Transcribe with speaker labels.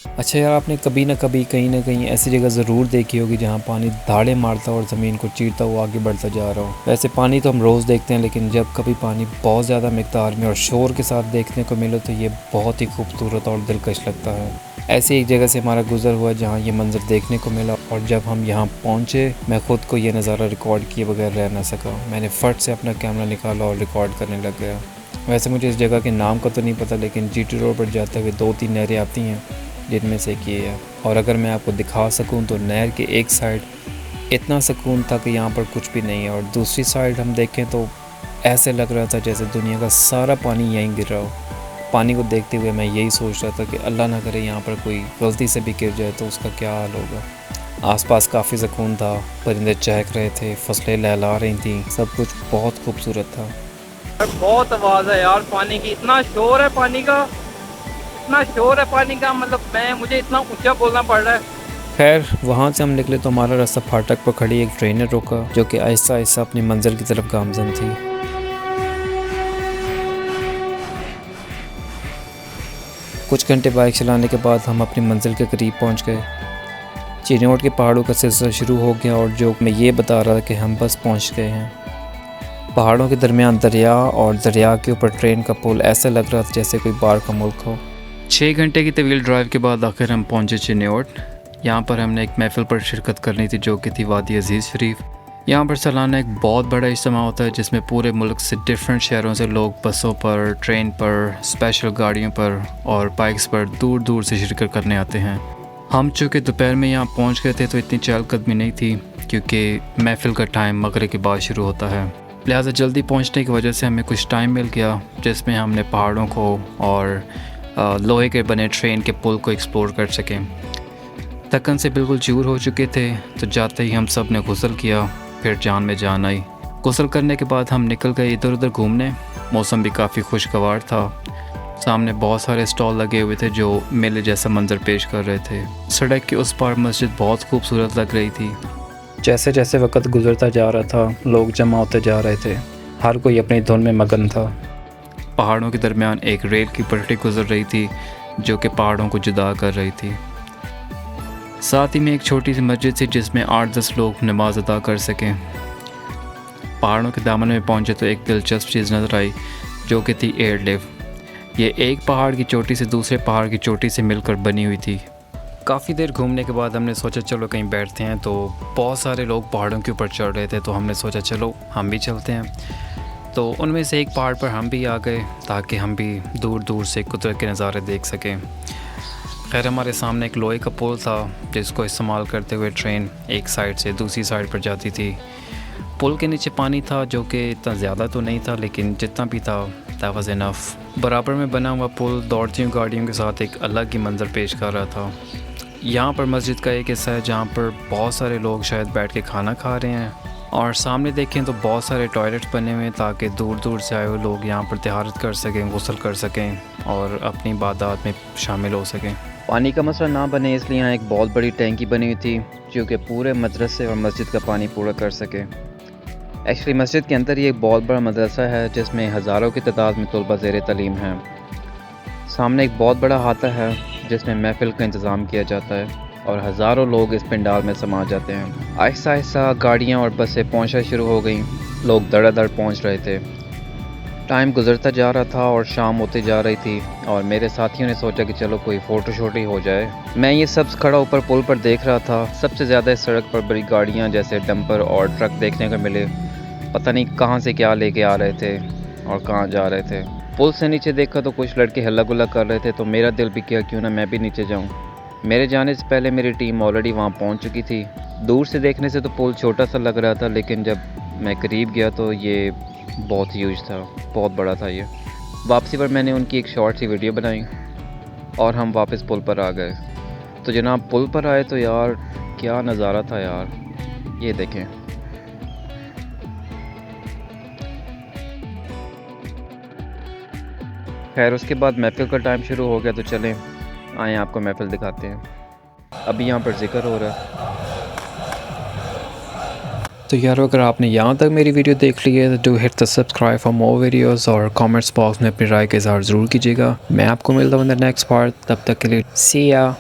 Speaker 1: अच्छा यार, आपने कभी ना कभी कहीं ना कहीं ऐसी जगह ज़रूर देखी होगी जहाँ पानी धाड़े मारता और ज़मीन को चीरता हुआ आगे बढ़ता जा रहा हो। वैसे पानी तो हम रोज़ देखते हैं, लेकिन जब कभी पानी बहुत ज़्यादा मिकदार में और शोर के साथ देखने को मिले तो ये बहुत ही खूबसूरत और दिलकश लगता है। ऐसी एक जगह से हमारा गुजर हुआ जहाँ ये मंजर देखने को मिला, और जब हम यहाँ पहुँचे मैं ख़ुद को ये नज़ारा रिकॉर्ड किए बगैर रह ना सका। मैंने फट से अपना कैमरा निकाला और रिकॉर्ड करने लग गया। वैसे मुझे इस जगह के नाम का तो नहीं पता, लेकिन GT रोड पर जाते हुए 2-3 नहरें आती हैं जिनमें से एक ये है। और अगर मैं आपको दिखा सकूं तो नहर के एक साइड इतना सुकून था कि यहाँ पर कुछ भी नहीं है, और दूसरी साइड हम देखें तो ऐसे लग रहा था जैसे दुनिया का सारा पानी यहीं गिर रहा हो। पानी को देखते हुए मैं यही सोच रहा था कि अल्लाह ना करे यहाँ पर कोई गलती से भी गिर जाए तो उसका क्या हाल होगा। आसपास काफ़ी सुकून था, परिंदे चहक रहे थे, फसलें लहला रही थीं, सब कुछ बहुत खूबसूरत था।
Speaker 2: बहुत आवाज़ है यार पानी की, इतना शोर है पानी का, इतना शोर है पानी का, मतलब मुझे इतना ऊंचा बोलना पड़ रहा है।
Speaker 1: खैर वहाँ से हम निकले तो हमारा रास्ता फाटक पर खड़ी एक ट्रेन ने रोका, जो कि आहिस्ता आहिस्ता अपनी मंजिल की तरफ गामजन थी। कुछ घंटे बाइक चलाने के बाद हम अपनी मंजिल के करीब पहुँच गए। चिन्नौट के पहाड़ों का सिलसिला शुरू हो गया, और जो मैं ये बता रहा था कि हम बस पहुँच गए हैं। पहाड़ों के दरमियान दरिया, और दरिया के ऊपर ट्रेन का पुल, ऐसा लग रहा था जैसे कोई बाहर का मुल्क हो। 6 घंटे की तवील ड्राइव के बाद आखिर हम पहुँचे चिन्नौट। यहाँ पर हमने एक महफिल पर शिरकत करनी थी, जो कि थी वादी अजीज़ शरीफ। यहाँ पर सालाना एक बहुत बड़ा इज्तिमा होता है जिसमें पूरे मुल्क से डिफरेंट शहरों से लोग बसों पर, ट्रेन पर, स्पेशल गाड़ियों पर और बाइक्स पर दूर दूर से शिरकत करने आते हैं। हम चूँकि दोपहर में यहाँ पहुँच गए थे तो इतनी चहलकदमी नहीं थी, क्योंकि महफिल का टाइम मगरिब के बाद शुरू होता है। लिहाजा जल्दी पहुँचने की वजह से हमें कुछ टाइम मिल गया, जिसमें हमने पहाड़ों को और लोहे के बने ट्रेन के पुल को एक्सप्लोर कर सकें। थकन से बिल्कुल चूर हो चुके थे, तो जाते ही हम सब ने गुस्ल किया, फिर जान में जान आई। गुस्ल करने के बाद हम निकल गए इधर उधर घूमने। मौसम भी काफ़ी खुशगवार था। सामने बहुत सारे स्टॉल लगे हुए थे जो मेले जैसा मंजर पेश कर रहे थे। सड़क के उस पार मस्जिद बहुत खूबसूरत लग रही थी। जैसे जैसे वक्त गुजरता जा रहा था, लोग जमा होते जा रहे थे, हर कोई अपनी धुन में मगन था। पहाड़ों के दरमियान एक रेल की पटरी गुजर रही थी, जो कि पहाड़ों को जुदा कर रही थी। साथ ही में एक छोटी सी मस्जिद थी जिसमें 8-10 लोग नमाज अदा कर सकें। पहाड़ों के दामन में पहुंचे तो एक दिलचस्प चीज़ नज़र आई, जो कि थी एयरलिफ्ट। ये एक पहाड़ की चोटी से दूसरे पहाड़ की चोटी से मिलकर बनी हुई थी। काफ़ी देर घूमने के बाद हमने सोचा चलो कहीं बैठते हैं, तो बहुत सारे लोग पहाड़ों के ऊपर चढ़ रहे थे, तो हमने सोचा चलो हम भी चलते हैं। तो उनमें से एक पहाड़ पर हम भी आ गए, ताकि हम भी दूर दूर से कुदरत के नज़ारे देख सकें। खैर हमारे सामने एक लोहे का पुल था, जिसको इस्तेमाल करते हुए ट्रेन एक साइड से दूसरी साइड पर जाती थी। पुल के नीचे पानी था, जो कि इतना ज़्यादा तो नहीं था, लेकिन जितना भी था दैट वाज़ इनफ। बराबर में बना हुआ पुल दौड़ती हुई गाड़ियों के साथ एक अलग ही मंजर पेश कर रहा था। यहाँ पर मस्जिद का एक हिस्सा है जहाँ पर बहुत सारे लोग शायद बैठ के खाना खा रहे हैं, और सामने देखें तो बहुत सारे टॉयलेट्स बने हुए हैं ताकि दूर दूर से आए हुए लोग यहाँ पर तहारत कर सकें, गुस्ल कर सकें और अपनी इबादत में शामिल हो सकें। पानी का मसला ना बने इसलिए यहाँ एक बहुत बड़ी टैंकी बनी हुई थी, जो कि पूरे मदरसे और मस्जिद का पानी पूरा कर सके। एक्चुअली मस्जिद के अंदर ही एक बहुत बड़ा मदरसा है जिसमें हज़ारों की तादाद में तलबा ज़ेर तालीम हैं। सामने एक बहुत बड़ा हाता है जिसमें महफिल का इंतज़ाम किया जाता है, और हज़ारों लोग इस पंडाल में समा जाते हैं। आहिस्ता आहिस्ता गाड़ियाँ और बसें पहुँचना शुरू हो गई। लोग धड़ाधड़ पहुँच रहे थे। टाइम गुजरता जा रहा था और शाम होती जा रही थी, और मेरे साथियों ने सोचा कि चलो कोई फ़ोटो शूट ही हो जाए। मैं ये सब खड़ा ऊपर पुल पर देख रहा था। सबसे ज़्यादा इस सड़क पर बड़ी गाड़ियाँ जैसे डंपर और ट्रक देखने को मिले। पता नहीं कहाँ से क्या लेके आ रहे थे और कहाँ जा रहे थे। पुल से नीचे देखा तो कुछ लड़के हल्ला गुल्ला कर रहे थे, तो मेरा दिल भी किया क्यों ना मैं भी नीचे जाऊँ। मेरे जाने से पहले मेरी टीम ऑलरेडी वहाँ पहुँच चुकी थी। दूर से देखने से तो पुल छोटा सा लग रहा था, लेकिन जब मैं करीब गया तो ये बहुत ह्यूज था, बहुत बड़ा था ये। वापसी पर मैंने उनकी एक शॉर्ट सी वीडियो बनाई और हम वापस पुल पर आ गए। तो जनाब पुल पर आए तो यार क्या नज़ारा था यार, ये देखें। खैर उसके बाद महफिल का टाइम शुरू हो गया, तो चलें आए आपको महफिल दिखाते हैं। अभी यहाँ पर जिक्र हो रहा है। तो यार अगर आपने यहाँ तक मेरी वीडियो देख ली है तो do hit the subscribe for more videos, और कमेंट्स बॉक्स में अपनी राय का इज़हार ज़रूर कीजिएगा। मैं आपको मिलता हूँ इन द नेक्स्ट पार्ट, तब तक के लिए सी या।